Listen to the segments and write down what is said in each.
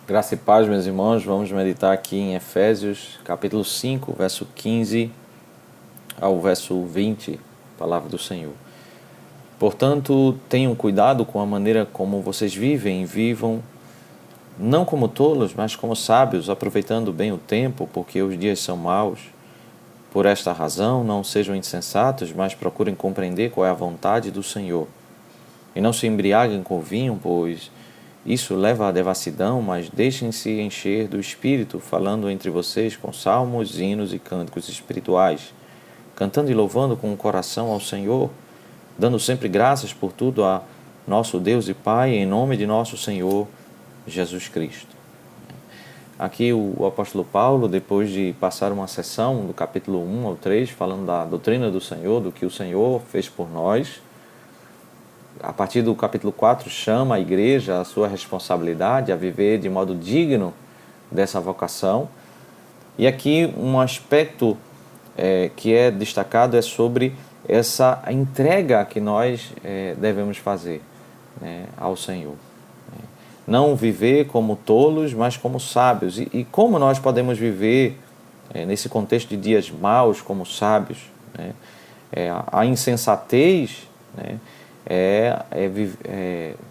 Graça e paz, meus irmãos, vamos meditar aqui em Efésios, capítulo 5, verso 15 ao verso 20, palavra do Senhor. Portanto, tenham cuidado com a maneira como vocês vivem e vivam, não como tolos, mas como sábios, aproveitando bem o tempo, porque os dias são maus. Por esta razão, não sejam insensatos, mas procurem compreender qual é a vontade do Senhor. E não se embriaguem com vinho, pois isso leva à devassidão, mas deixem-se encher do Espírito, falando entre vocês com salmos, hinos e cânticos espirituais, cantando e louvando com o coração ao Senhor, dando sempre graças por tudo a nosso Deus e Pai, em nome de nosso Senhor Jesus Cristo. Aqui o apóstolo Paulo, depois de passar uma sessão do capítulo 1 ao 3, falando da doutrina do Senhor, do que o Senhor fez por nós, a partir do capítulo 4, chama a igreja à sua responsabilidade, a viver de modo digno dessa vocação. E aqui um aspecto que é destacado é sobre essa entrega que nós devemos fazer, né, ao Senhor. Não viver como tolos, mas como sábios. E como nós podemos viver nesse contexto de dias maus como sábios? Né? A insensatez, né,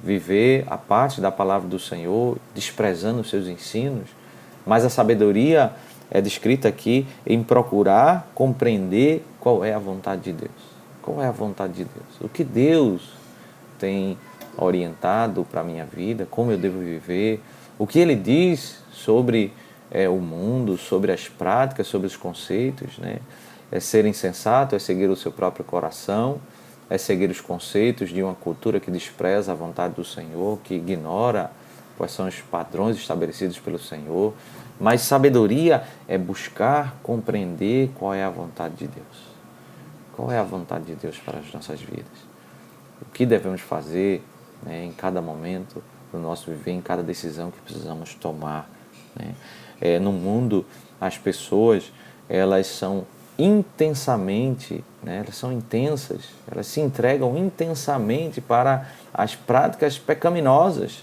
viver a parte da palavra do Senhor, desprezando os seus ensinos, mas a sabedoria é descrita aqui em procurar compreender qual é a vontade de Deus. Qual é a vontade de Deus? O que Deus tem orientado para a minha vida, como eu devo viver, o que Ele diz sobre o mundo, sobre as práticas, sobre os conceitos, né? É ser insensato, é seguir o seu próprio coração, é seguir os conceitos de uma cultura que despreza a vontade do Senhor, que ignora quais são os padrões estabelecidos pelo Senhor. Mas sabedoria é buscar compreender qual é a vontade de Deus. Qual é a vontade de Deus para as nossas vidas? O que devemos fazer, né, em cada momento do nosso viver, em cada decisão que precisamos tomar, né? No mundo, as pessoas, elas são intensamente, né, elas são intensas, elas se entregam intensamente para as práticas pecaminosas.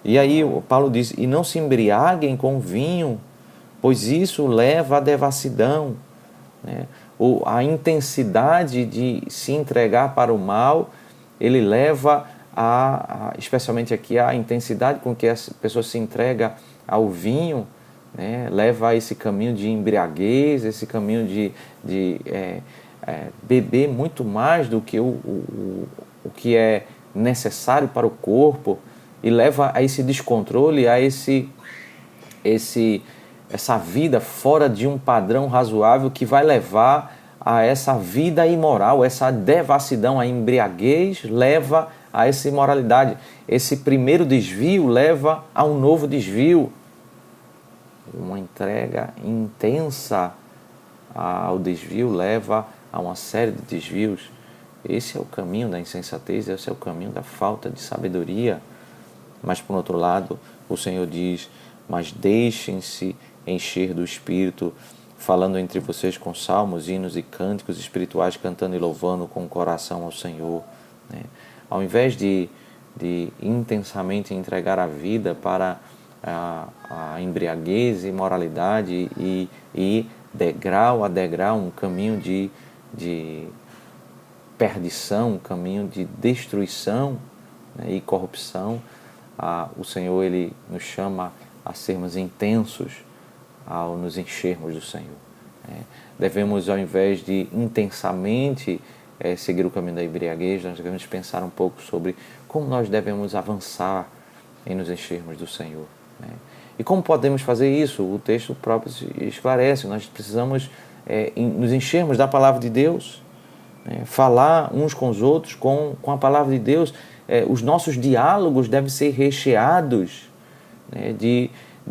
E aí o Paulo diz, e não se embriaguem com vinho, pois isso leva à devassidão, né? A intensidade de se entregar para o mal, ele leva especialmente aqui, a intensidade com que a pessoa se entrega ao vinho, né, leva a esse caminho de embriaguez, esse caminho de beber muito mais do que o que é necessário para o corpo, e leva a esse descontrole, a essa vida fora de um padrão razoável, que vai levar a essa vida imoral, essa devassidão. A embriaguez leva a essa imoralidade. Esse primeiro desvio leva a um novo desvio. Uma entrega intensa ao desvio leva a uma série de desvios. Esse é o caminho da insensatez, esse é o caminho da falta de sabedoria. Mas, por outro lado, o Senhor diz, mas deixem-se encher do Espírito, falando entre vocês com salmos, hinos e cânticos espirituais, cantando e louvando com o coração ao Senhor. Né? Ao invés de intensamente entregar a vida para a embriaguez e imoralidade e degrau a degrau um caminho de perdição, um caminho de destruição, né, e corrupção, o Senhor, Ele nos chama a sermos intensos ao nos enchermos do Senhor. Devemos, ao invés de intensamente seguir o caminho da embriaguez, nós devemos pensar um pouco sobre como nós devemos avançar em nos enchermos do Senhor. E como podemos fazer isso? O texto próprio esclarece. Nós precisamos nos enchermos da palavra de Deus, falar uns com os outros com a palavra de Deus. Os nossos diálogos devem ser recheados, né, de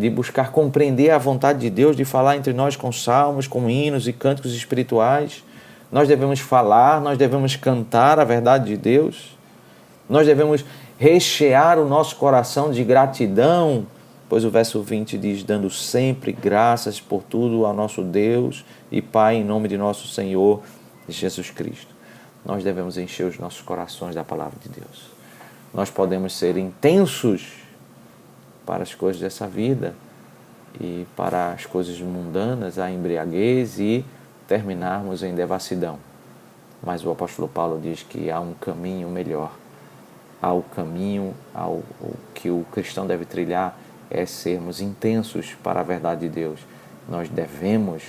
buscar compreender a vontade de Deus, de falar entre nós com salmos, com hinos e cânticos espirituais. Nós devemos falar, nós devemos cantar a verdade de Deus. Nós devemos rechear o nosso coração de gratidão, pois o verso 20 diz, dando sempre graças por tudo ao nosso Deus e Pai, em nome de nosso Senhor Jesus Cristo. Nós devemos encher os nossos corações da palavra de Deus. Nós podemos ser intensos para as coisas dessa vida e para as coisas mundanas, a embriaguez e terminarmos em devassidão. Mas o apóstolo Paulo diz que há um caminho melhor. Há o caminho, o que o cristão deve trilhar é sermos intensos para a verdade de Deus. Nós devemos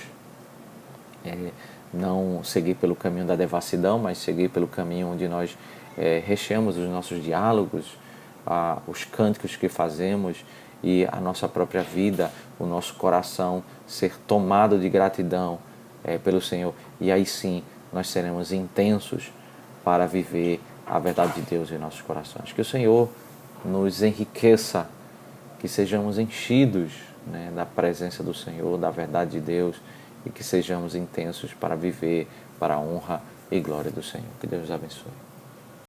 não seguir pelo caminho da devassidão, mas seguir pelo caminho onde nós recheamos os nossos diálogos, os cânticos que fazemos e a nossa própria vida, o nosso coração ser tomado de gratidão pelo Senhor. E aí sim nós seremos intensos para viver a verdade de Deus em nossos corações. Que o Senhor nos enriqueça, que sejamos enchidos, né, da presença do Senhor, da verdade de Deus, e que sejamos intensos para viver para a honra e glória do Senhor. Que Deus os abençoe.